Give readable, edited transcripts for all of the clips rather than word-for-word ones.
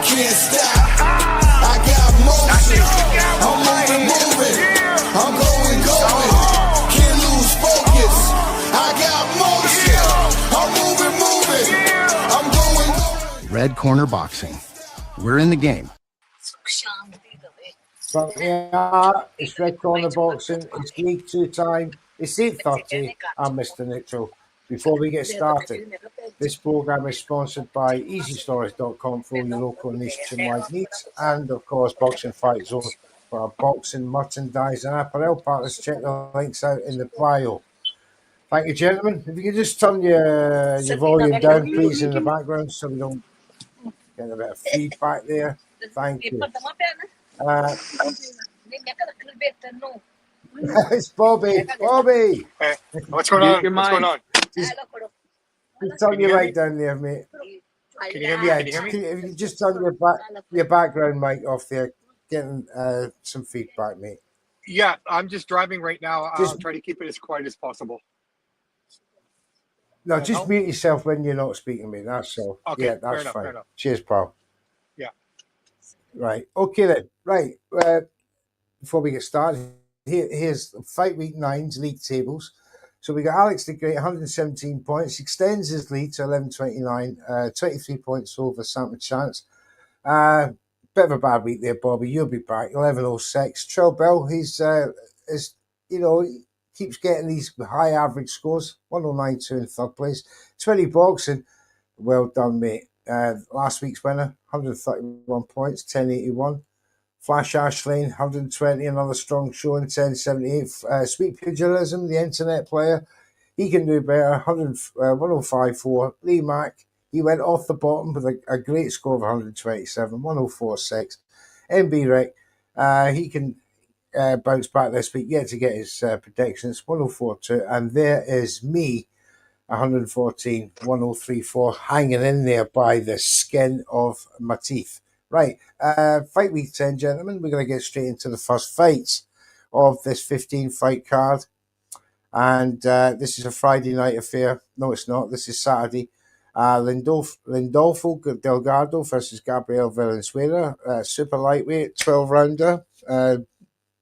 can't stop. I got motion. I'm moving. I'm going. Can't lose focus. I got motion. I'm moving. I'm going. Red Corner Boxing. We're in the game. So yeah, it's Red Corner Boxing. It's League 2 time. It's 8:30. I'm Mr. Neutral. Before we get started, this program is sponsored by EasyStorage.com for your local nationwide needs, and of course, Boxing Fight Zone for our boxing merchandise and apparel partners. Check the links out in the bio. Thank you, gentlemen. If you could just turn your volume down, please, in the background, so we don't get a bit of feedback there. Thank you. It's Bobby. Bobby. Hey, what's going on? What's going on? Just turn you right down there, mate. Can you hear me? Yeah, Can you hear me? if you just turn your background mic off there, getting some feedback, mate. Yeah, I'm just driving right now. I'll Just- try to keep it as quiet as possible. No, just mute yourself when you're not speaking, mate. That's all. Okay, Yeah, fair that's enough, fine. fair enough. Cheers, pal. Yeah. Right. Okay then. Right. Before we get started, here's Fight Week 9's league tables. So we got Alex the Great, 117 points, extends his lead to 1129, 23 points over Sampa Chance. Bit of a bad week there, Bobby. You'll be back. 1106. Trill Bell, he's keeps getting these high average scores. 1092 in third place. 20 boxing. Well done, mate. Last week's winner, 131 points, 1081. Flash Ashlane, 120, another strong showing, 1078. Sweet Pugilism, the internet player, he can do better, 1054. Lee Mack, he went off the bottom with a great score of 127, 1046. MB Rick, he can bounce back this week, yet to get his predictions, 1042. And there is me, 114, 1034, hanging in there by the skin of my teeth. Right, Fight Week 10, gentlemen. We're going to get straight into the first fights of this 15-fight card. And this is a Friday night affair. No, it's not. This is Saturday. Lindolfo Delgado versus Gabriel Valenzuela. Super lightweight, 12-rounder.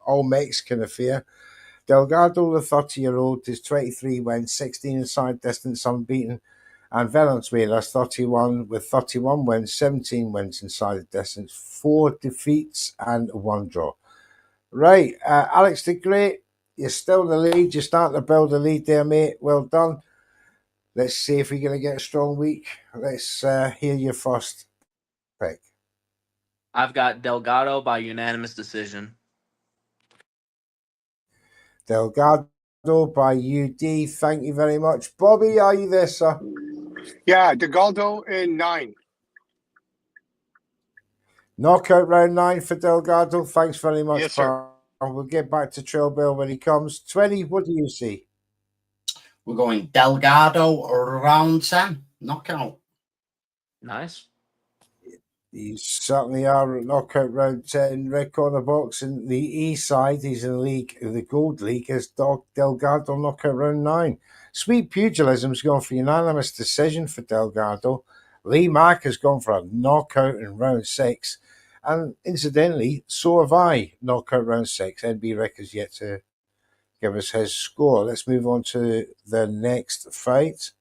All Mexican affair. Delgado, the 30-year-old, is 23 wins, 16 inside distance unbeaten. And Valenzuela, 31 with 31 wins, 17 wins inside the distance, 4 defeats and 1 draw. Right, Alex the Great, you're still in the lead. You're starting to build a lead there, mate. Well done. Let's see if we're going to get a strong week. Let's hear your first pick. I've got Delgado by unanimous decision. Delgado by UD. Thank you very much. Bobby, are you there, sir? Yeah, Delgado in 9. Knockout round 9 for Delgado. Thanks very much, Yes, sir. pal. We'll get back to Trill Bill when he comes. 20, what do you see? We're going Delgado round 10. Knockout. Nice. You certainly are at knockout round 10. Red Corner Boxing, the E side, he's in the league, the Gold League, is Delgado knockout round 9. Sweet Pugilism's gone for unanimous decision for Delgado. Lee Mack has gone for a knockout in round 6. And incidentally, so have I, knockout round 6. NB Rick has yet to give us his score. Let's move on to the next fight.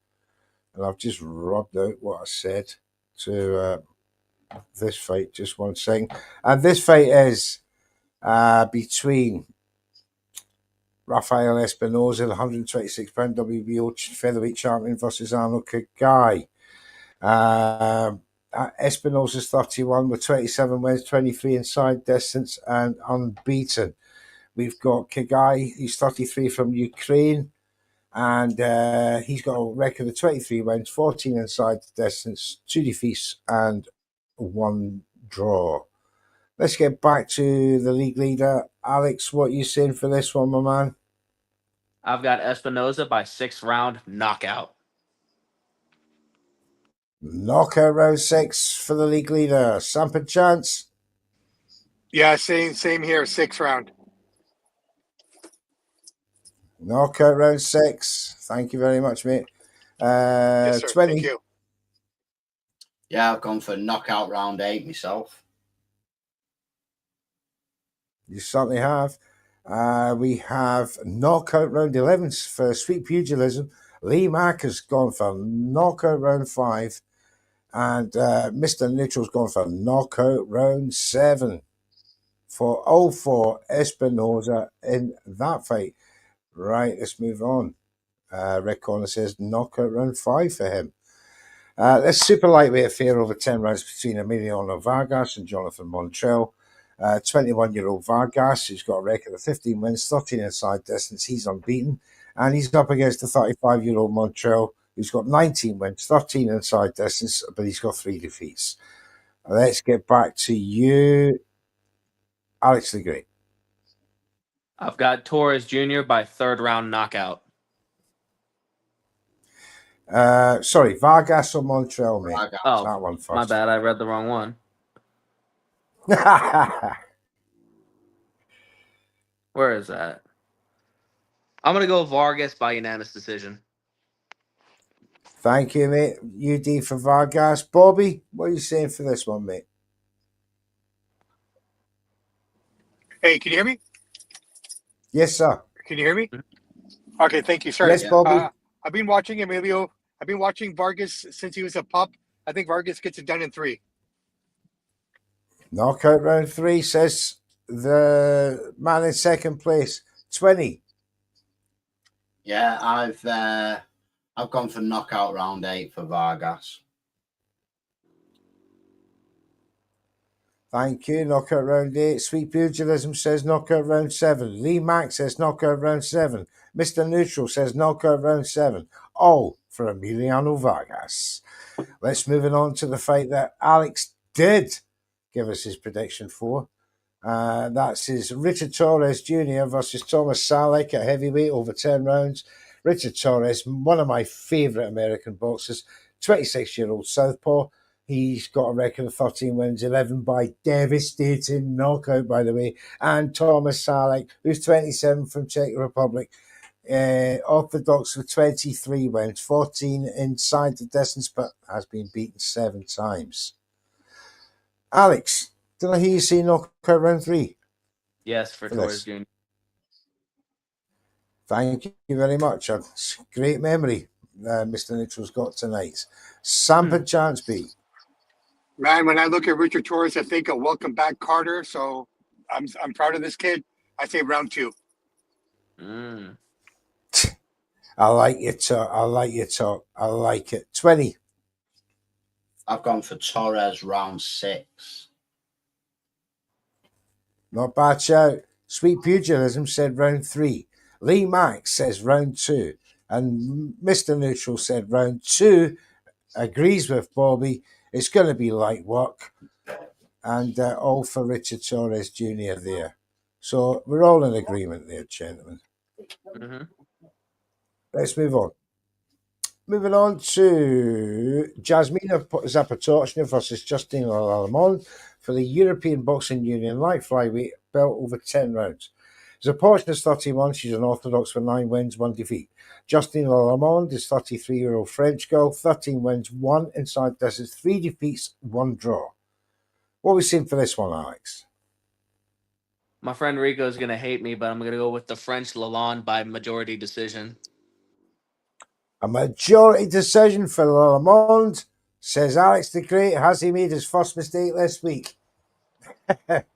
And I've just rubbed out what I said to this fight, just one second. And this fight is between Rafael Espinoza, the 126-pound WBO featherweight champion, versus Arnold Kagai. Espinoza's 31 with 27 wins, 23 inside distance, and unbeaten. We've got Kagai, he's 33 from Ukraine, and he's got a record of 23 wins, 14 inside distance, 2 defeats, and 1 draw. Let's get back to the league leader. Alex, what are you saying for this one, my man? I've got Espinoza by 6th-round knockout. Knockout round 6 for the league leader. Sampa Chance. Yeah, same here. 6th round. Knockout round 6. Thank you very much, mate. Yes, sir. 20. Thank you. Yeah, I've gone for knockout round 8 myself. You certainly have. We have knockout round 11 for Sweet Pugilism. Lee Mack has gone for knockout round 5. And Mr. Neutral's gone for knockout round 7 for all four Espinoza in that fight. Right, let's move on. Rick Connor says knockout round 5 for him. This super lightweight affair over 10 rounds between Emiliano Vargas and Jonathan Montrell. 21-year-old Vargas, who's got a record of 15 wins, 13 inside distance. He's unbeaten. And he's up against the 35-year-old Montrell, who's got 19 wins, 13 inside distance, but he's got 3 defeats. Let's get back to you, Alex the Great. I've got Torres Jr. by 3rd round knockout. Sorry, Vargas or Montrell, mate? Vargas. Oh, that one first. my bad. I read the wrong one. Where is that? I'm going to go Vargas by unanimous decision. Thank you, mate. UD for Vargas. Bobby, what are you saying for this one, mate? Hey, can you hear me? Yes, sir. Can you hear me? Okay, thank you, sir. Yes, Bobby. I've been watching Emilio. I've been watching Vargas since he was a pup. I think Vargas gets it done in 3. Knockout round 3, says the man in second place. 20. Yeah, I've gone for knockout round 8 for Vargas. Thank you. Knockout round 8. Sweet Pugilism says knockout round 7. Lee Mack says knockout round 7. Mr. Neutral says knockout round 7. All for Emiliano Vargas. Let's move on to the fight that Alex did give us his prediction for. That's his Richard Torres Jr. versus Thomas Salek at heavyweight over 10 rounds. Richard Torres, one of my favourite American boxers, 26-year-old southpaw. He's got a record of 13 wins, 11 by devastating knockout, by the way. And Thomas Salek, who's 27 from Czech Republic, orthodox with 23 wins, 14 inside the distance, but has been beaten 7 times. Alex, did I hear you say knockout round 3? Yes, for Torres Jr. Thank you very much. A great memory Mr. Neutral's got tonight. Sampa Chansby. Man, when I look at Richard Torres, I think of Welcome Back Carter. So I'm proud of this kid. I say round 2. I like your talk. I like your talk. I like it. 20. I've gone for Torres round 6. Not bad shout. Sweet Pugilism said round 3. Lee Mack says round 2. And Mr. Neutral said round 2. Agrees with Bobby. It's going to be light work. And all for Richard Torres Jr. there. So we're all in agreement there, gentlemen. Mm-hmm. Let's move on. Moving on to Jasmina Zapatochnia versus Justine Lallemond for the European Boxing Union light flyweight belt over 10 rounds. Zapotchnia's 31. She's an orthodox with 9 wins, 1 defeat. Justine Lallemond is 33-year-old French girl, 13 wins, 1 inside distance, 3 defeats, 1 draw. What are we seeing for this one, Alex? My friend Rico is going to hate me, but I'm going to go with the French Lalonde by majority decision. A majority decision for Lallemond, says Alex the Great. Has he made his first mistake this week?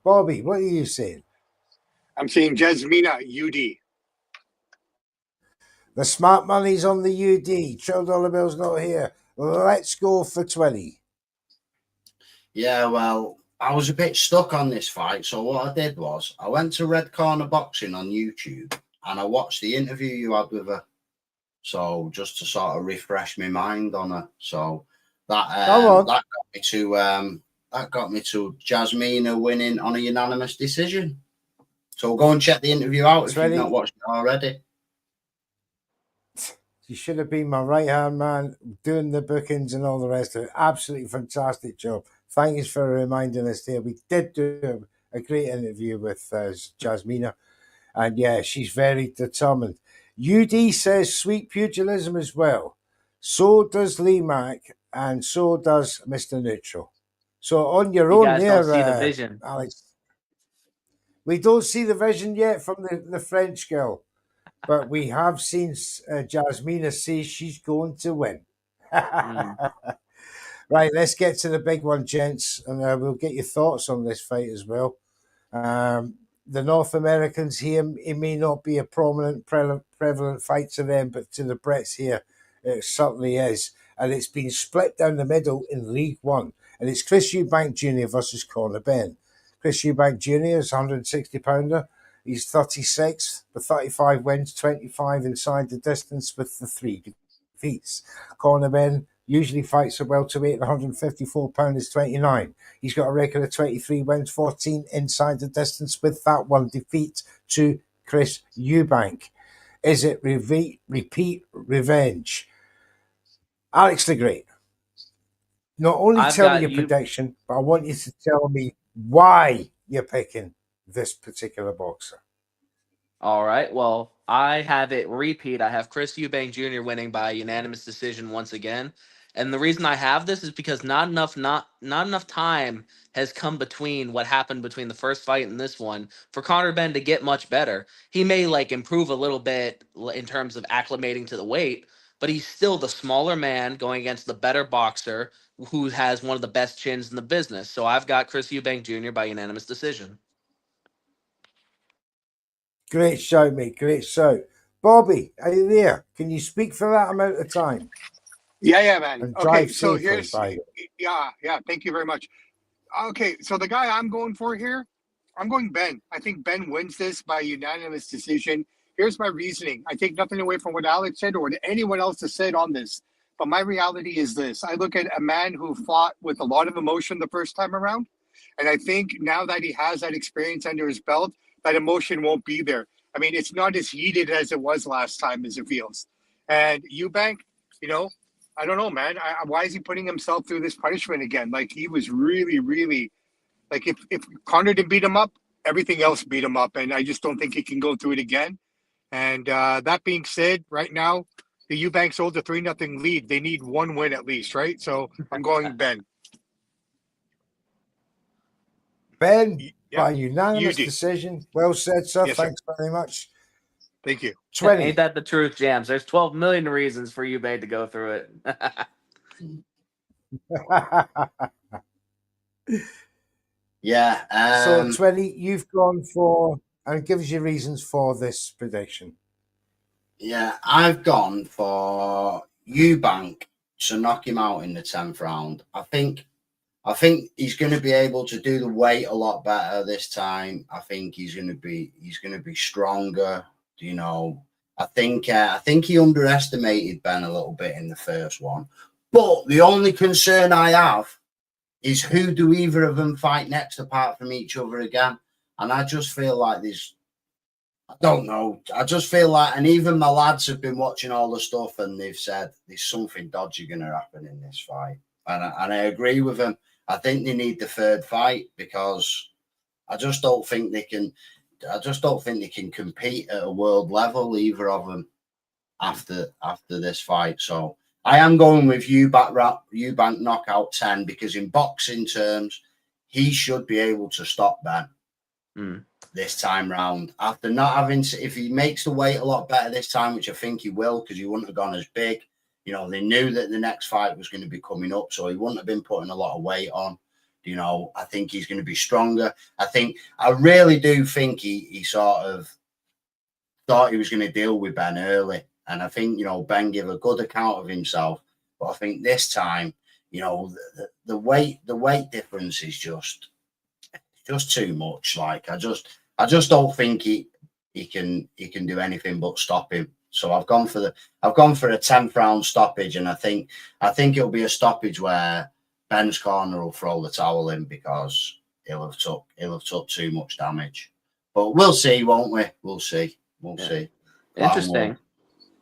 Bobby, what are you saying? I'm saying Jasmina UD. The smart money's on the UD. $12 bill's not here. Let's go for 20. Yeah, well, I was a bit stuck on this fight. So what I did was I went to Red Corner Boxing on YouTube and I watched the interview you had with her. So just to sort of refresh my mind on her. So that got me to Jasmina winning on a unanimous decision. So go and check the interview out if you've not watched it already. You should have been my right-hand man doing the bookings and all the rest of it. Absolutely fantastic job. Thank you for reminding us there. We did do a great interview with Jasmina. And yeah, she's very determined. UD says Sweet Pugilism as well. So does Lee Mack. and so does Mr. Neutral. So on your You own guys there, don't see the vision. Alex. We don't see the vision yet from the French girl, but we have seen Jasmina say she's going to win. Mm. Right, let's get to the big one, gents, and we'll get your thoughts on this fight as well. The North Americans here, it may not be a prominent, prevalent fight to them, but to the Brits here, it certainly is. And it's been split down the middle in League One. And it's Chris Eubank Jr. versus Conor Benn. Chris Eubank Jr. is 160 pounder. He's 36 with 35 wins, 25 inside the distance with the 3 defeats. Conor Benn usually fights a welterweight, 154 pounds, 29. He's got a record of 23 wins, 14 inside the distance with that 1 defeat to Chris Eubank. Is it repeat revenge? Alex the Great, not only I've tell got me your you- prediction, but I want you to tell me why you're picking this particular boxer. All right. Well, I have it repeat. I have Chris Eubank Jr. winning by unanimous decision once again. And the reason I have this is because not enough time has come between what happened between the first fight and this one for Conor Benn to get much better. He may like improve a little bit in terms of acclimating to the weight, but he's still the smaller man going against the better boxer who has one of the best chins in the business. So I've got Chris Eubank Jr. by unanimous decision. Great show, mate. Great show. Bobby, are you there? Can you speak for that amount of time? Yeah, man. And Okay, drive so safely, here's by the way. yeah. Thank you very much. Okay, so the guy I'm going for here, I'm going Ben. I think Ben wins this by unanimous decision. Here's my reasoning. I take nothing away from what Alex said or what anyone else has said on this, but my reality is this: I look at a man who fought with a lot of emotion the first time around, and I think now that he has that experience under his belt, that emotion won't be there. I mean, it's not as heated as it was last time, as it feels. And Eubank, I don't know, man. Why is he putting himself through this punishment again? Like, he was really, really, like, if Conor didn't beat him up, everything else beat him up. And I just don't think he can go through it again. And that being said, right now, the Eubanks hold a 3-0 lead. They need 1 win at least, right? So I'm going Ben. Ben, Yeah, by unanimous you do. decision. Well said, sir. Yes, sir. Thanks very much. Thank you. 20. Ain't that the truth, Jams? There's 12 million reasons for Eubank to go through it. Yeah. So 20, you've gone for, and give us your reasons for this prediction. Yeah, I've gone for Eubank to knock him out in the 10th round. I think he's going to be able to do the weight a lot better this time. I think he's going to be stronger. I think he underestimated Ben a little bit in the first one. But the only concern I have is, who do either of them fight next apart from each other again? And I just feel like I don't know. I just feel like, and even my lads have been watching all the stuff and they've said there's something dodgy going to happen in this fight. And I agree with them. I think they need the third fight, because I just don't think they can compete at a world level, either of them, after this fight. So I am going with Eubank knockout 10, because in boxing terms, he should be able to stop Ben this time round. After not having, if he makes the weight a lot better this time, which I think he will, because he wouldn't have gone as big. They knew that the next fight was going to be coming up, so he wouldn't have been putting a lot of weight on. I think he's going to be stronger. I really do think he sort of thought he was going to deal with Ben early. And I think, Ben gave a good account of himself. But I think this time, the weight difference is just too much. Like, I just don't think he can do anything but stop him. So I've gone for a 10th round stoppage, and I think it'll be a stoppage where Ben's corner will throw the towel in, because he'll have took too much damage. But we'll see, won't we? We'll see. Interesting.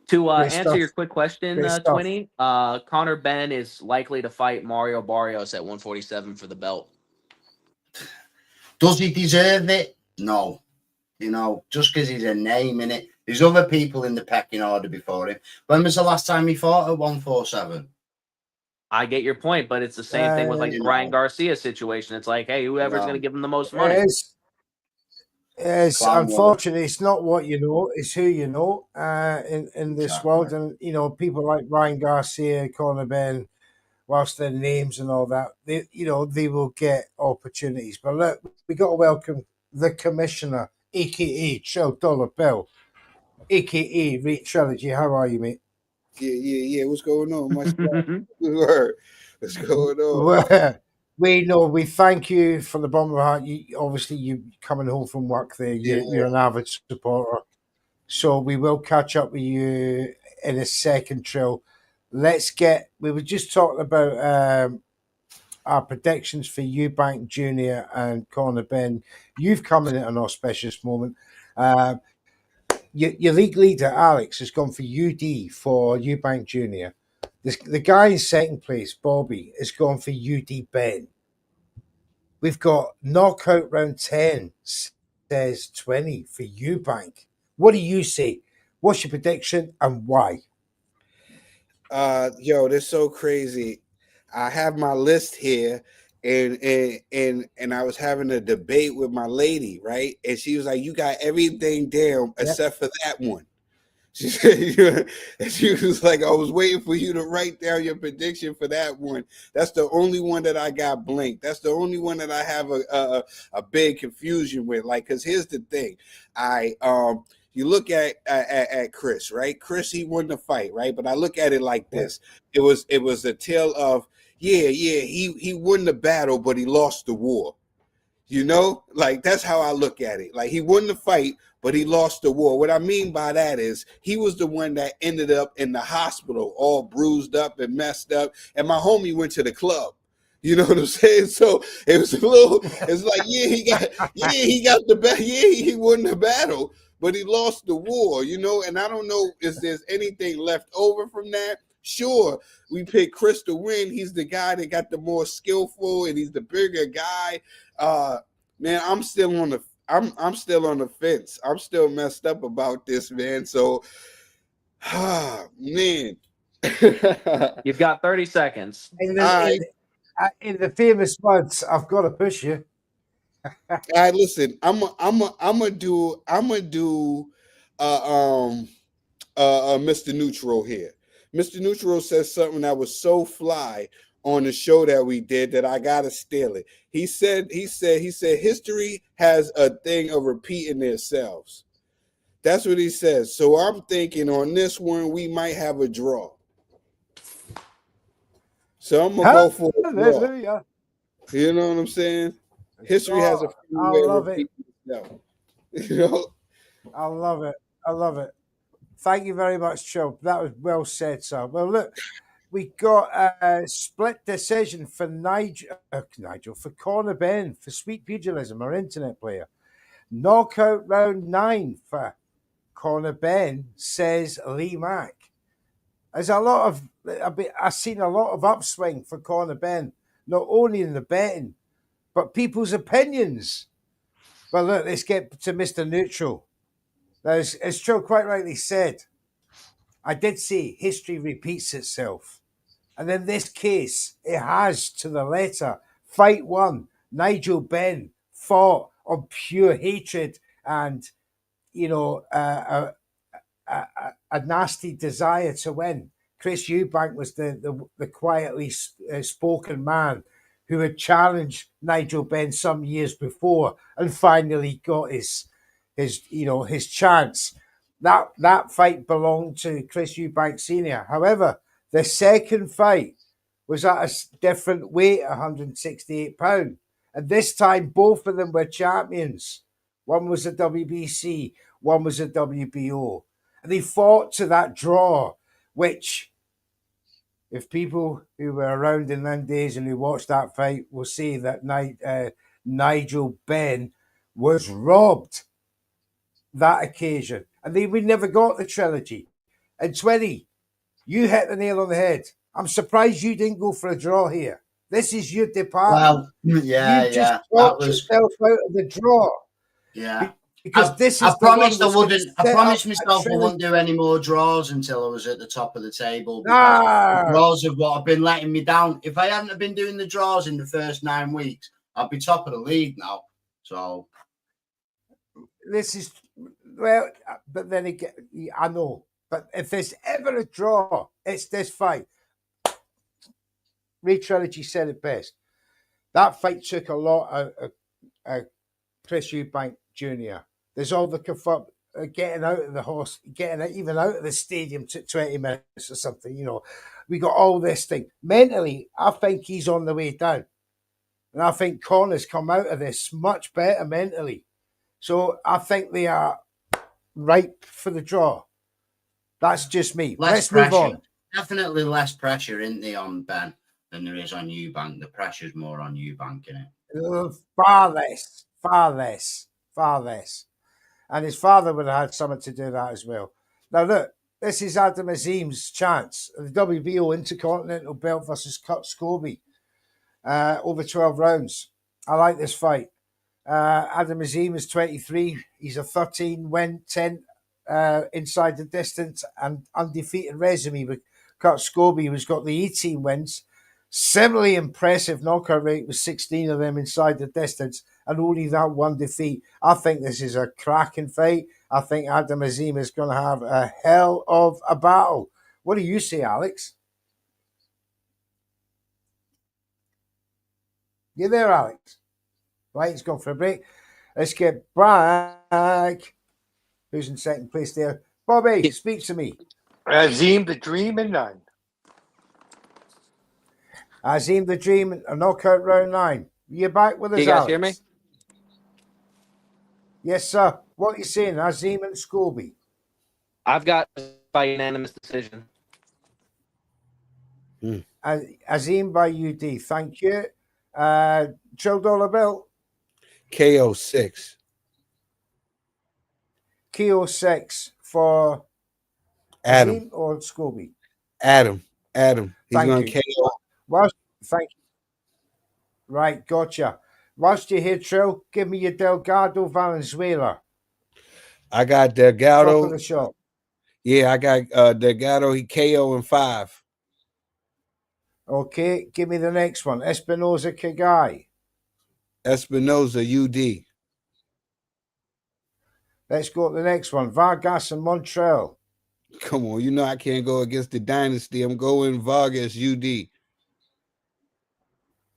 To Great answer stuff. your quick question, Great stuff. 20, Conor Benn is likely to fight Mario Barrios at 147 for the belt. Does he deserve it? No. Just because he's a name in it. There's other people in the pecking order before him. When was the last time he fought at 147? I get your point, but it's the same thing with like You the Ryan know, Garcia situation. It's like, hey, whoever's going to give him the most money. It's Clown World. unfortunately it's not what you know, it's who you know in this Exactly. world, and you know people like Ryan Garcia, Conor Ben, whilst their names and all that, they will get opportunities. But look, we got to welcome the commissioner, aka Trill Dollar Bill, aka Rate Trilogy. How are you, mate? Yeah. What's going on? Much word. What's going on? Well, we thank you from the bottom of our heart. You coming home from work there. You're an avid supporter, so we will catch up with you in a second, Trill. We were just talking about our predictions for Eubank Jr. and Conor Ben. You've come in at an auspicious moment. Your league leader, Alex, has gone for UD for Eubank Jr. The guy in second place, Bobby, has gone for UD Ben. We've got knockout round 10, says 20 for Eubank. What do you say? What's your prediction and why? Yo, this is so crazy. I have my list here, and I was having a debate with my lady, right? And she was like, "You got everything down except for that one." She said, and she was like, "I was waiting for you to write down your prediction for that one. That's the only one that I got blank. That's the only one that I have a big confusion with. Like, because here's the thing, you look at Chris, right? Chris, he won the fight, right? But I look at it like this: it was a tale of he won the battle, but he lost the war. You know, like that's how I look at it. Like he won the fight, but he lost the war. What I mean by that is he was the one that ended up in the hospital, all bruised up and messed up, and my homie went to the club. You know what I'm saying? So it was a little. It's like he got the battle. He won the battle, but he lost the war. You know, and I don't know if there's anything left over from that. Sure, we picked Chris to win. He's the guy that got the more skillful, and he's the bigger guy. Man, I'm still on the fence. I'm still messed up about this, man. So, man, You've got 30 seconds. In the famous words, I've got to push you. All right, listen. I'm gonna do Mr. Neutral here. Mr. Neutral says something that was so fly on the show that we did that I gotta steal it. He said history has a thing of repeating themselves. That's what he says. So I'm thinking on this one we might have a draw. So I'm gonna go for a draw. You know what I'm saying? History has a I love it. Itself. You know? I love it. Thank you very much, Trill. That was well said, sir. Well, look, we got a split decision for for Conor Ben, for Sweet Pugilism, our internet player. Knockout round 9 for Conor Ben, says Lee Mack. There's I've seen a lot of upswing for Conor Ben, not only in the betting, but people's opinions. But look, let's get to Mr. Neutral. Now, as Trill quite rightly said, I did say history repeats itself. And in this case, it has to the letter. Fight 1, Nigel Benn fought on pure hatred and, a nasty desire to win. Chris Eubank was the quietly spoken man who had challenged Nigel Benn some years before and finally got his chance. That fight belonged to Chris Eubank Sr. However, the second fight was at a different weight, 168 pounds. And this time, both of them were champions. One was a WBC, one was a WBO. And they fought to that draw, which, if people who were around in them days and who watched that fight will say that Nigel Benn was robbed that occasion. And we never got the trilogy. And 20, you hit the nail on the head. I'm surprised you didn't go for a draw here. This is your department. Well, yeah, you just talked yourself out of the draw. Yeah. Because this I is the one promised I that's gonna wouldn't. I set promised up a myself I trilogy. wouldn't do any more draws until I was at the top of the table. Because the draws of what have been letting me down. If I hadn't have been doing the draws in the first 9 weeks, I'd be top of the league now. So This is well, but then again, I know. But if there's ever a draw, it's this fight. Ray Trilogy said it best. That fight took a lot out of Chris Eubank Jr. There's all the getting out of the horse, getting even out of the stadium took 20 minutes or something. You know, we got all this thing. Mentally, I think he's on the way down. And I think Connor's come out of this much better mentally. So I think they are ripe for the draw. That's just me. Let's move on. Definitely less pressure, isn't there, on Ben than there is on Eubank. The pressure's more on Eubank, isn't it? Far less, far less, far less. And his father would have had something to do with that as well. Now look, this is Adam Azim's chance. The WBO Intercontinental Belt versus Kurt Scobie. Over 12 rounds. I like this fight. Adam Azim is 23. He's a 13-win, 10 inside the distance and undefeated resume with Kurt Scobie, who's got the 18 wins. Similarly impressive knockout rate with 16 of them inside the distance and only that one defeat. I think this is a cracking fight. I think Adam Azim is going to have a hell of a battle. What do you say, Alex? You there, Alex? Right, he's gone for a break. Let's get back. Who's in second place there? Bobby, speak to me. Azim the Dream and none. Azim the Dream, a knockout round 9. You back with us, You guys Alex? hear me? Yes, sir. What are you saying, Azim and Scobie? I've got by unanimous decision. Azim by UD. Thank you. Trill Dollar Bill. KO 6. KO 6 for Adam. Azim or Scobie? Adam. He's Thank going you. to KO. Thank you. Right, gotcha. Whilst you're here, Trill, give me your Delgado Valenzuela. I got Top of Delgado. the shop. Yeah, I got Delgado. He KO in 5. Okay, give me the next one. Espinoza Kigai. Espinoza, UD. Let's go to the next one. Vargas and Montreal. Come on, you know I can't go against the dynasty. I'm going Vargas, UD.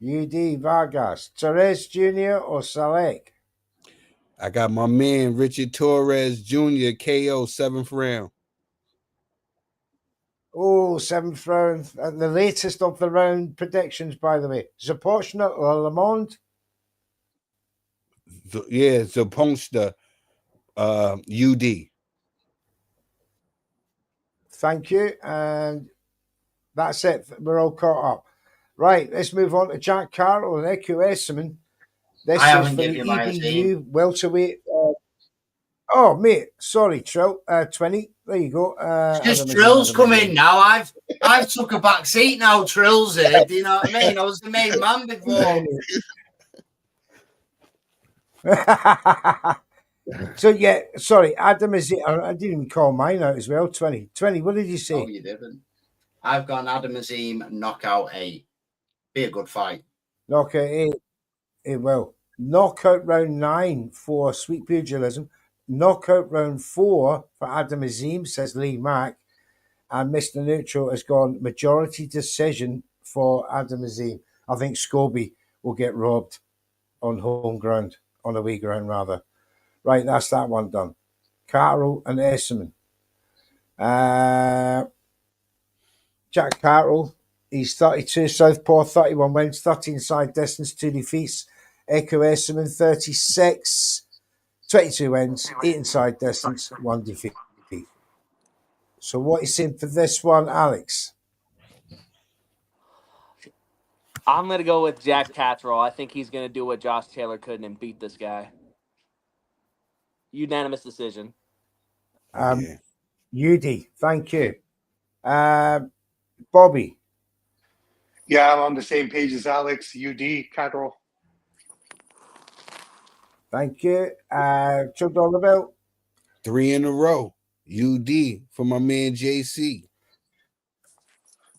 UD Vargas. Torres Jr. or Salek? I got my man Richard Torres Jr. KO 7th round. Oh, 7th round. The latest of the round predictions, by the way. Zapochna or Lamond? Yeah, Zaponsta, UD. Thank you. And that's it. We're all caught up. Right, let's move on to Jack Carroll and Eku Esserman. This I is haven't for the given you my EBU welterweight. Oh, mate, sorry, Trill. 20. There you go. Just Trill's come in now. I've took a back seat now. Trill's here. Do you know what I mean? I was the main man before. So, yeah, sorry, Adam, is it? I didn't even call mine out as well. 20. 20, what did you say? Oh, you didn't. I've gone Adam Azim, knockout 8. Be a good fight. Knockout 8. It will. Knockout round 9 for Sweet Pugilism. Knockout round 4 for Adam Azim, says Lee Mack. And Mr. Neutral has gone majority decision for Adam Azim. I think Scobie will get robbed on home ground, on away ground rather. Right, that's that one done. Carroll and Esserman. Jack Carroll, he's 32, Southpaw, 31 wins, 13 side distance, 2 defeats. Echo Esserman, 36, 22 wins, 8 inside distance, 1 defeat. So what are you saying for this one, Alex? I'm going to go with Jack Catterall. I think he's going to do what Josh Taylor couldn't and beat this guy. Unanimous decision. UD, thank you. Bobby. Yeah, I'm on the same page as Alex. UD, Catterall. Thank you. $2 bill. 3 in a row. UD for my man JC.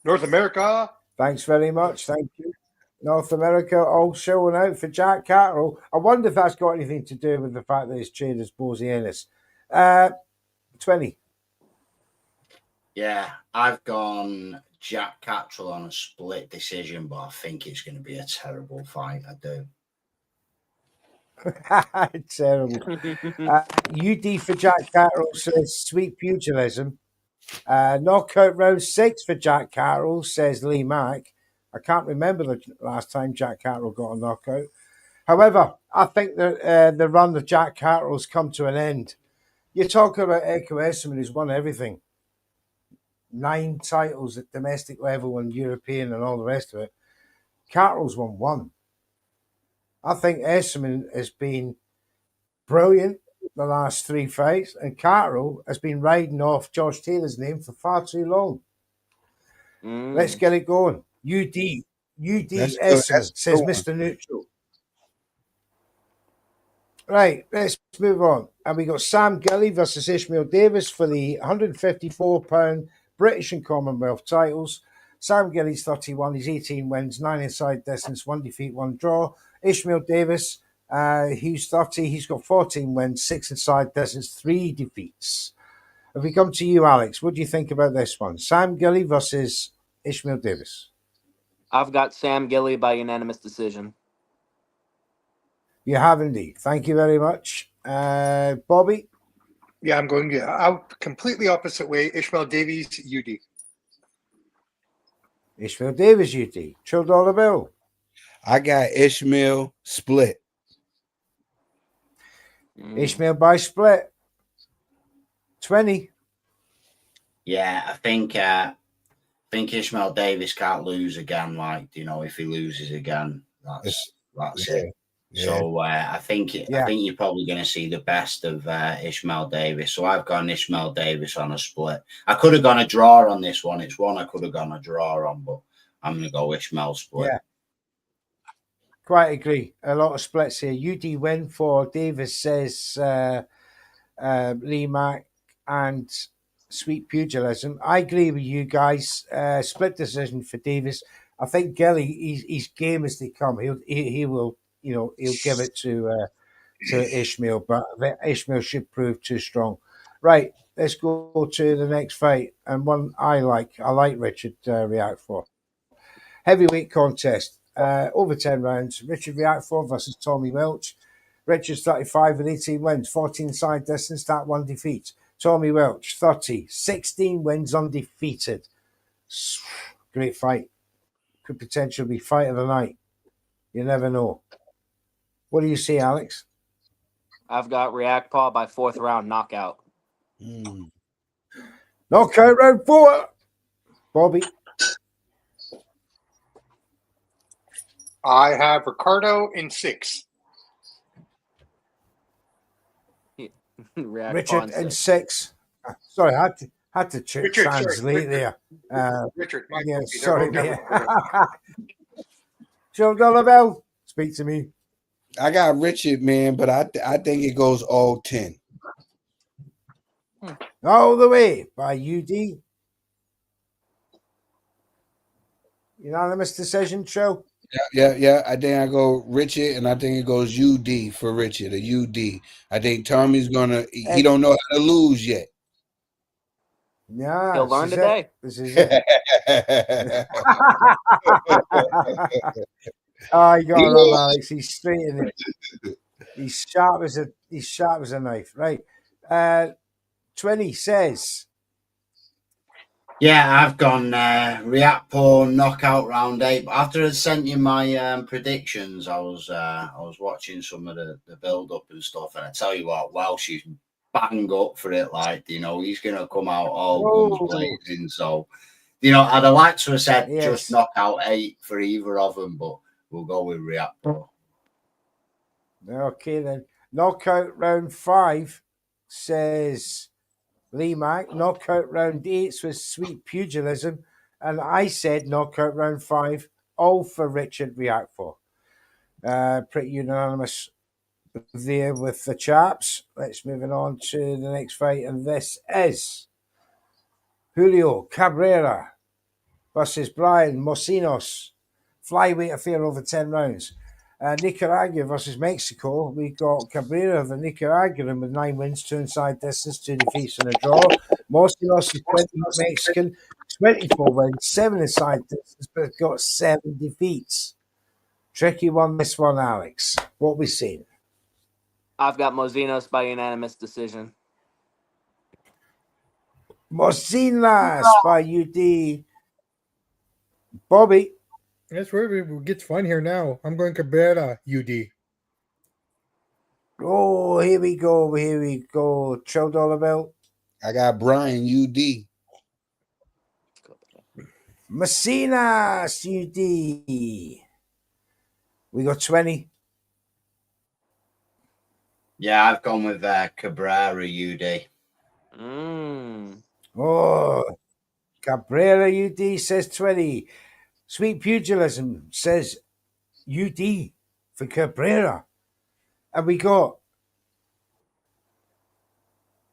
North America. Thanks very much. Thank you. North America all showing out for Jack Catterall. I wonder if that's got anything to do with the fact that his trader's Bosie Ennis. 20. Yeah, I've gone Jack Cattrall on a split decision, but I think it's going to be a terrible fight. I do. Terrible. UD for Jack Catterall says sweet pugilism. Knockout round 6 for Jack Catterall, says Lee Mack. I can't remember the last time Jack Catterall got a knockout. However, I think that the run of Jack Catterall's come to an end. You're talking about Eko Esserman, who's won everything. 9 titles at domestic level and European and all the rest of it. Catterall's won 1. I think Esserman has been brilliant the last 3 fights, and Catterall has been riding off Josh Taylor's name for far too long. Let's get it going. UD Esserman, says Mr. Neutral. Right, let's move on. And we got Sam Gilly versus Ishmael Davis for the 154-pound British and Commonwealth titles. Sam Gilly's 31, he's 18 wins, 9 inside distance, 1 defeat, 1 draw. Ishmael Davis, he's 30, he's got 14 wins, 6 inside distance, 3 defeats. If we come to you, Alex, what do you think about this one? Sam Gilly versus Ishmael Davis. I've got Sam Gilly by unanimous decision. You have indeed. Thank you very much. Bobby? Yeah, I'm going out completely opposite way. Ishmael Davies, UD. Ishmael Davis, UD. $2 bill. I got Ishmael split. Ishmael by split. 20. Yeah, I think Ishmael Davis can't lose again. Like, if he loses again, that's it. Yeah. So I think you're probably going to see the best of Ishmael Davis. So I've gone Ishmael Davis on a split. I could have gone a draw on this one. It's one I could have gone a draw on, but I'm going to go Ishmael split. Yeah. Quite agree. A lot of splits here. UD win for Davis, says Lee Mack, and sweet pugilism. I agree with you guys. Split decision for Davis. I think Gilly, his game as they come. He will. He'll give it to Ishmael, but Ishmael should prove too strong. Right, let's go to the next fight, and one I like Richard React for. Heavyweight contest, over 10 rounds. Richard React for versus Tommy Welch. Richard's 35 with 18 wins, 14 side distance, that 1 defeat. Tommy Welch, 30, 16 wins, undefeated. Great fight. Could potentially be fight of the night. You never know. What do you see, Alex? I've got React Paul by 4th round knockout. Knockout round 4. Bobby. I have Ricardo in 6. Richard in 6. Sorry, I had to translate there. Richard, yeah, sorry, mate. $2 bill. Speak to me. I got Richard, man, but I think it goes all 10. All the way by UD. Unanimous decision, Joe? Yeah. I think I go Richard, and I think it goes UD for Richard, a UD. I think Tommy's he don't know how to lose yet. Yeah, He'll learn today. This is it. Oh, you got to love Alex. He's straight in it. He's sharp as a knife. Right. 20 says. Yeah, I've gone Riakpo knockout round 8. But after I sent you my predictions, I was watching some of the build up and stuff, and I tell you what, Welsh is bang up for it. Like, he's going to come out all guns blazing. So, I'd have liked to have said just knockout 8 for either of them, but we'll go with Riakpo. Okay, then. Knockout round 5 says Lee Mack. Knockout round 8 was sweet pugilism. And I said knockout round 5, all for Richard React for. Pretty unanimous. there with the chaps. Let's move on to the next fight, and this is Julio Cabrera versus Brian Mocinos. Flyweight affair over 10 rounds. Nicaragua versus Mexico. We got Cabrera, the Nicaraguan, with 9 wins, 2 inside distance, 2 defeats, and a draw. Mocinos is 20 Mexican, 24 wins, 7 inside distance, but got 7 defeats. Tricky one, this one, Alex. What we seen? I've got Mocinos by unanimous decision. Mocinas by UD. Bobby. That's where it gets fun here now. I'm going Cabrera, UD. Oh, here we go. Here we go. Chilled all about. I got Brian UD. Mocinas UD. We got 20. Yeah, I've gone with Cabrera UD. Oh, Cabrera UD says 20. Sweet Pugilism says UD for Cabrera. And we got,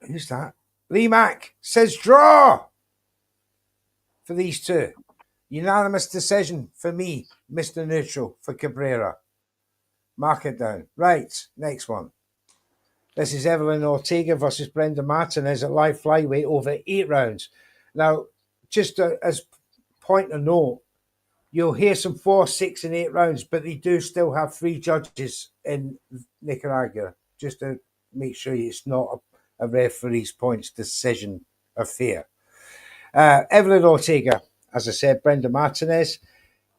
who's that? Lee Mack says draw for these two. Unanimous decision for me, Mr. Neutral, for Cabrera. Mark it down. Right, next one. This is Evelyn Ortega versus Brenda Martinez at light flyweight over 8 rounds. Now, just as point of note, you'll hear some 4, 6, and 8 rounds, but they do still have 3 judges in Nicaragua, just to make sure it's not a referee's points decision affair. Evelyn Ortega, as I said, Brenda Martinez.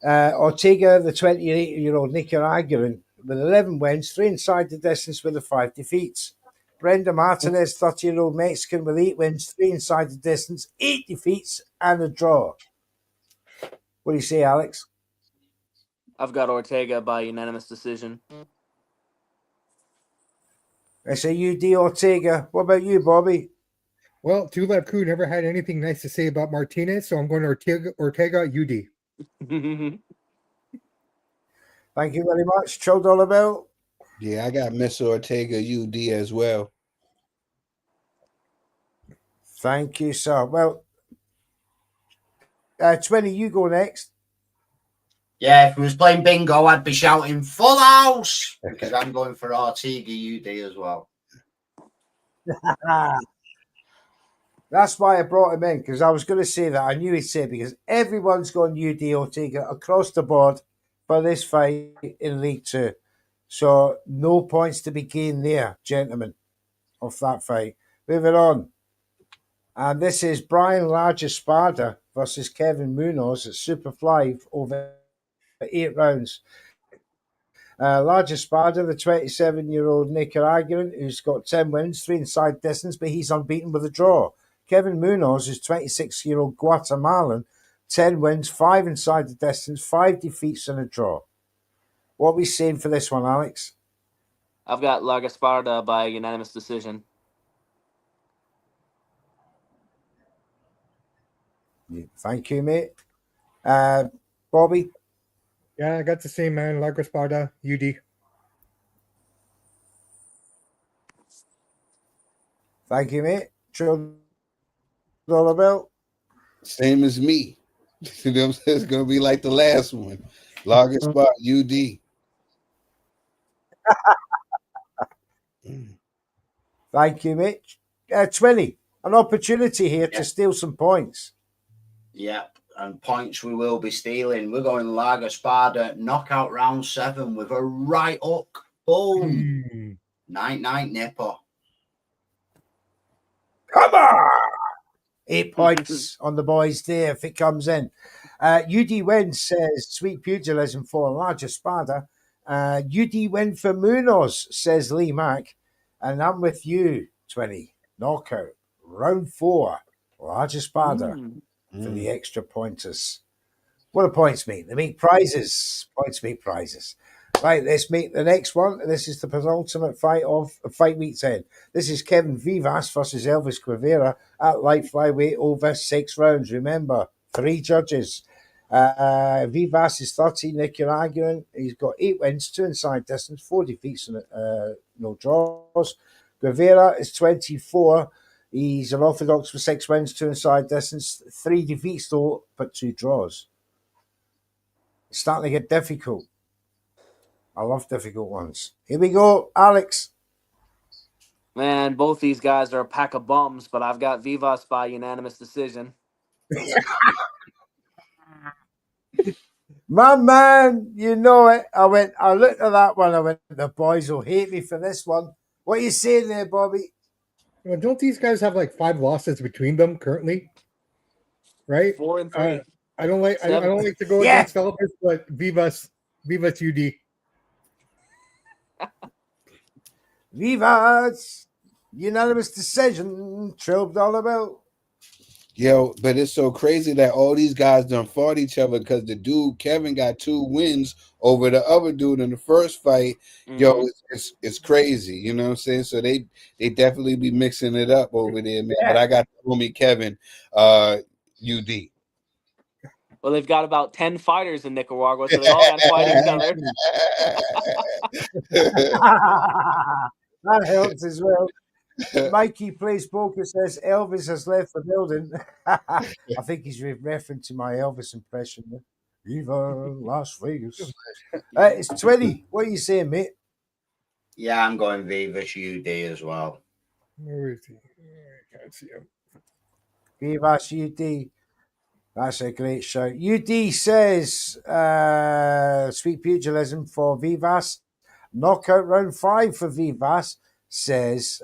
Ortega, the 28-year-old Nicaraguan, with 11 wins, 3 inside the distance with the 5 defeats. Brenda Martinez, 30-year-old Mexican, with 8 wins, 3 inside the distance, 8 defeats, and a draw. What do you say, Alex? I've got Ortega by unanimous decision. I say UD Ortega. What about you, Bobby? Well, Two Lab Crew never had anything nice to say about Martinez, so I'm going Ortega UD. Thank you very much. Chilled all about. Yeah, I got Miss Ortega UD as well. Thank you, sir. Well, 20, you go next. Yeah, if we was playing bingo, I'd be shouting full house because I'm going for Ortega UD as well. That's why I brought him in, because I was going to say that. I knew he'd say it, because everyone's gone UD Ortega across the board for this fight in League 2. So no points to be gained there, gentlemen, of that fight. Moving on. And this is Brian Large Espada versus Kevin Munoz at Superfly over 8 rounds. Large Espada, the 27-year-old Nicaraguan, who's got 10 wins, 3 inside distance, but he's unbeaten with a draw. Kevin Munoz is 26-year-old Guatemalan, 10 wins, 5 inside the distance, 5 defeats, and a draw. What are we saying for this one, Alex? I've got La Gasparda by unanimous decision. Thank you, mate. Bobby? Yeah, I got the same man, La Gasparda UD. Thank you, mate. Chilled all about. Same as me. You know what I'm saying? It's going to be like the last one. Longest spot, UD. Thank you, Mitch. 20. An opportunity here to steal some points. Yep, and points we will be stealing. We're going La Gasparda, knockout round 7 with a right hook. Boom. Night nipper. Come on! 8 points on the boys there if it comes in. UD win, says Sweet Pugilism for Large Espada. UD win for Munoz, says Lee Mack. And I'm with you, 20. Knockout. Round 4. Large Espada for the extra pointers. What do points mean? They make prizes. Points make prizes. Right, let's make the next one. This is the penultimate fight of Fight Week 10. This is Kevin Vivas versus Elvis Quivera at light flyweight over 6 rounds. Remember, 3 judges. Vivas is 30, Nicaraguan. He's got 8 wins, 2 inside distance, 4 defeats, and no draws. Guevara is 24. He's an orthodox with 6 wins, 2 inside distance, 3 defeats though, but 2 draws. It's starting to get difficult. I love difficult ones. Here we go, Alex. Man, both these guys are a pack of bums, but I've got Vivas by unanimous decision. My man, you know it. I looked at that one. I went, the boys will hate me for this one. What are you saying there, Bobby? Well, don't these guys have like 5 losses between them currently? Right? 4 and 3. I don't like to go Yeah. against Elvis, but Vivas UD. Vivas, unanimous decision. $12 bill. Yo, but it's so crazy that all these guys done fought each other because the dude Kevin got 2 wins over the other dude in the first fight. Yo, it's crazy, you know what I'm saying? So they definitely be mixing it up over there, man. But I got the homie Kevin, UD. Well, they've got about 10 fighters in Nicaragua, so they all got to fight each other. That helps as well. Mikey Plays Poker says Elvis has left the building. I think he's referring to my Elvis impression. Viva Las Vegas. It's 20. What are you saying, mate? Yeah, I'm going Vivas UD as well. Where is he? I can't see him. Vivas UD. That's a great shout. UD says sweet pugilism for Vivas. Knockout round 5 for Vivas, says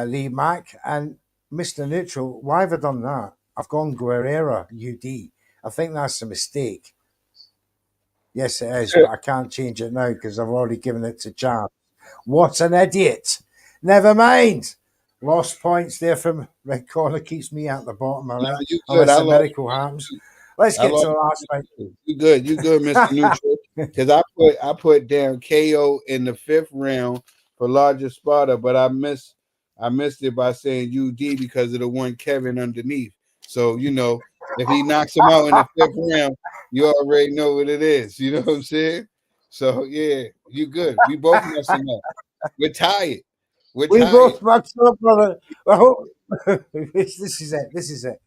Lee Mack. And Mr. Neutral, why have I done that? I've gone Guerrera UD. I think that's a mistake. Yes, it is, but I can't change it now because I've already given it to Jam. What an idiot. Never mind. Lost points there from Red Corner keeps me at the bottom. No, you good. Unless a miracle happens. Let's get to the last fight. You good, Mr. Neutral. Because I put down KO in the 5th round for larger Sparta, but I missed it by saying UD because of the one Kevin underneath. So, you know, if he knocks him out in the 5th round, you already know what it is. You know what I'm saying? So yeah, you good. We both messing up. We're tired. We both messed up, brother. I hope this is it. This is it.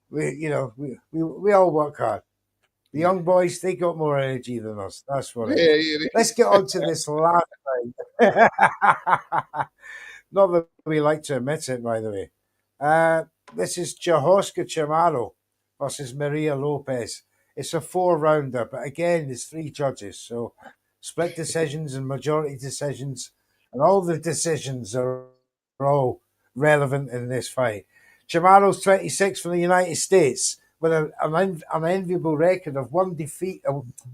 We all work hard. The young boys, they got more energy than us. That's what it is. Yeah. Let's get on to this last fight. Not that we like to admit it, by the way. This is Jahoska Chamorro versus Maria Lopez. It's a 4-rounder, but again, there's 3 judges. So split decisions and majority decisions, and all the decisions are all relevant in this fight. Chamorro's 26 from the United States with an unenviable record of 1 defeat,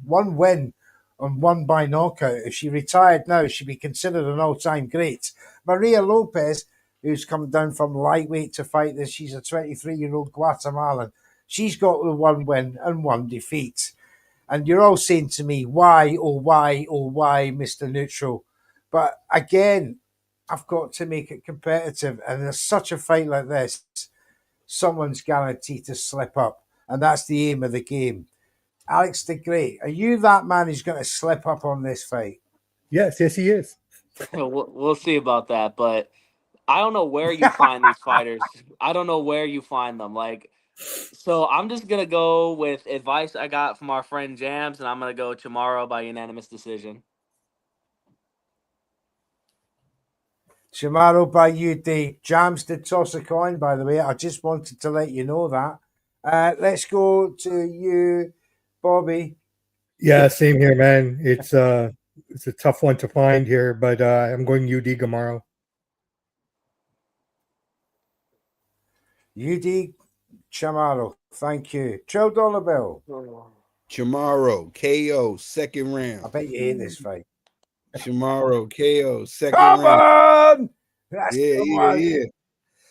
1 win, and 1 by knockout. If she retired now, she'd be considered an all-time great. Maria Lopez, who's come down from lightweight to fight this, she's a 23-year-old Guatemalan. She's got the 1 win and 1 defeat. And you're all saying to me, why, oh, why, Mr. Neutral? But again, I've got to make it competitive. And there's such a fight like this, someone's guaranteed to slip up. And that's the aim of the game. Alex the Great, are you that man who's going to slip up on this fight? Yes, he is. We'll see about that. But I don't know where you find these fighters. I don't know where you find them. So I'm just going to go with advice I got from our friend Jams, and I'm going to go Chamorro by unanimous decision. Chamorro by UD. Jams did toss a coin, by the way. I just wanted to let you know that. Let's go to you, Bobby. Yeah, same here, man. It's a tough one to find here, but I'm going UD Chamorro. UD Chamorro, thank you. $12 bill. Chamorro, KO, 2nd round. I bet you hate this fight. Chamorro, KO, 2nd Come round. on! That's the one. Yeah.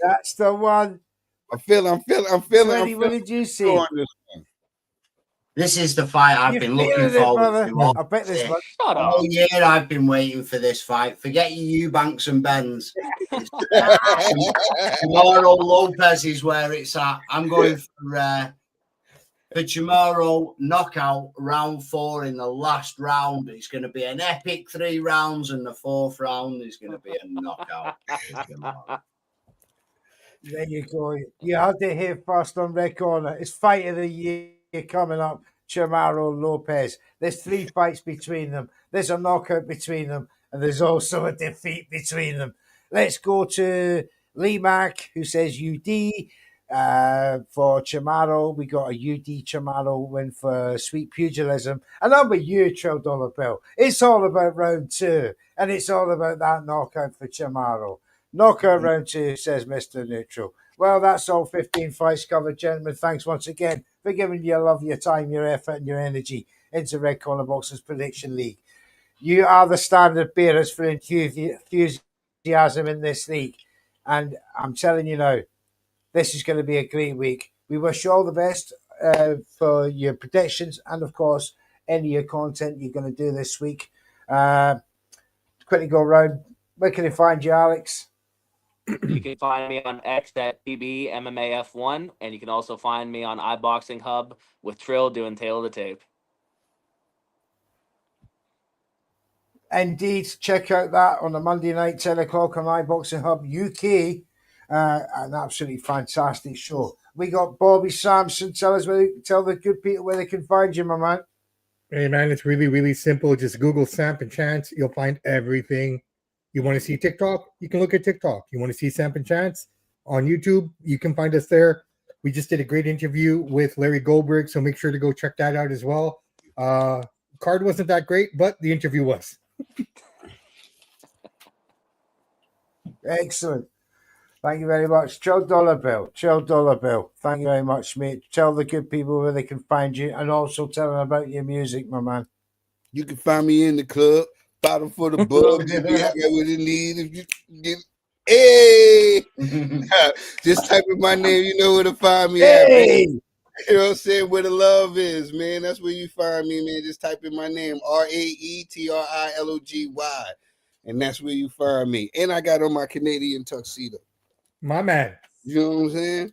That's the one. I'm feeling. What did you see? This is the fight I've been looking forward to. I bet this one. All year I've been waiting for this fight. Forget your Eubanks and Benz. Chamorro Lopez is where it's at. I'm going for For tomorrow, knockout round 4 in the last round. It's going to be an epic 3 rounds, and the 4th round is going to be a knockout. There you go. You had to hear first on Red Corner. It's fight of the year coming up. Chamorro Lopez. There's 3 fights between them. There's a knockout between them, and there's also a defeat between them. Let's go to Lee Mack, who says UD. For Chamorro, we got a UD Chamorro win for Sweet Pugilism. And I'm with you, $12 bill. It's all about round 2, and it's all about that knockout for Chamorro. Knockout round 2, says Mr. Neutral. Well, that's all 15 fights covered, gentlemen. Thanks once again for giving your love, your time, your effort, and your energy into Red Corner Boxing's Prediction League. You are the standard bearers for enthusiasm in this league. And I'm telling you now, this is going to be a great week. We wish you all the best for your predictions and, of course, any of your content you're going to do this week. Quickly go around. Where can they find you, Alex? You can find me on X at PBMMAF1, and you can also find me on iBoxing Hub with Trill doing Tail of the Tape. Indeed, check out that on a Monday night, 10 o'clock on iBoxing Hub UK. An absolutely fantastic show. We got Bobby Sampson. Tell the good people where they can find you, my man. Hey, man, it's really, really simple. Just Google Samp and Chance. You'll find everything. You want to see TikTok? You can look at TikTok. You want to see Samp and Chance on YouTube? You can find us there. We just did a great interview with Larry Goldberg, so make sure to go check that out as well. Card wasn't that great, but the interview was. Excellent. Thank you very much. $12 bill. $12 bill. Thank you very much, mate. Tell the good people where they can find you, and also tell them about your music, my man. You can find me in the club, bottom for the bug. I got what it need. If you get, hey, just type in my name. You know where to find me at, man. You know what I'm saying? Where the love is, man. That's where you find me, man. Just type in my name, RAETRILOGY, and that's where you find me. And I got on my Canadian tuxedo. My man. You know what I'm saying?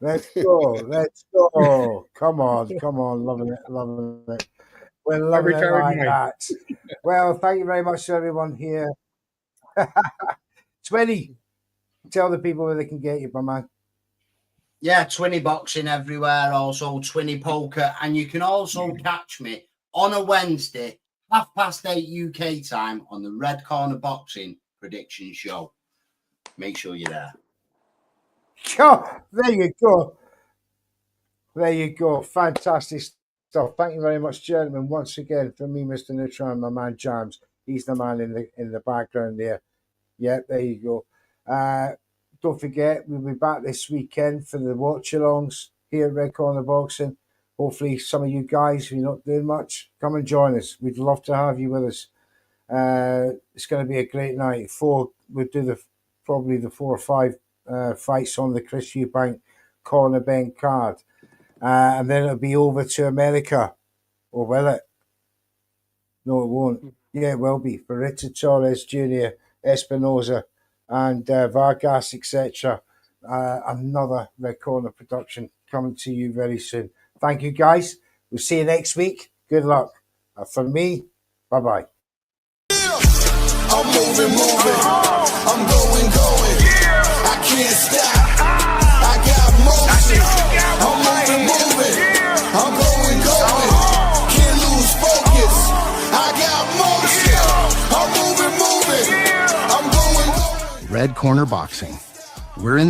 Let's go. Let's go. Come on. Loving it. We're loving it like that. Well, thank you very much to everyone here. 20. Tell the people where they can get you, my man. Yeah, 20 boxing everywhere, also 20 poker. And you can also catch me on a Wednesday, 8:30 UK time on the Red Corner Boxing Prediction Show. Make sure you're there. Oh, there you go. There you go. Fantastic stuff. Thank you very much, gentlemen. Once again, for me, Mr. Neutron, my man Jams. He's the man in the background there. Yeah, there you go. Don't forget, we'll be back this weekend for the watch-alongs here at Red Corner Boxing. Hopefully, some of you guys who are not doing much, come and join us. We'd love to have you with us. It's going to be a great night. We'll do probably the 4 or 5 fights on the Chris Eubank Corner Bank card. And then it'll be over to America. Or will it? No, it won't. Yeah, it will be. For Richard Torres Jr., Espinoza, and Vargas, etc. Another Red Corner production coming to you very soon. Thank you, guys. We'll see you next week. Good luck. From me, bye-bye. I'm moving. I'm going. I can't stop. I got motion. I'm moving. I'm going. Can't lose focus. I got motion. I'm moving. I'm going. Red Corner Boxing. We're in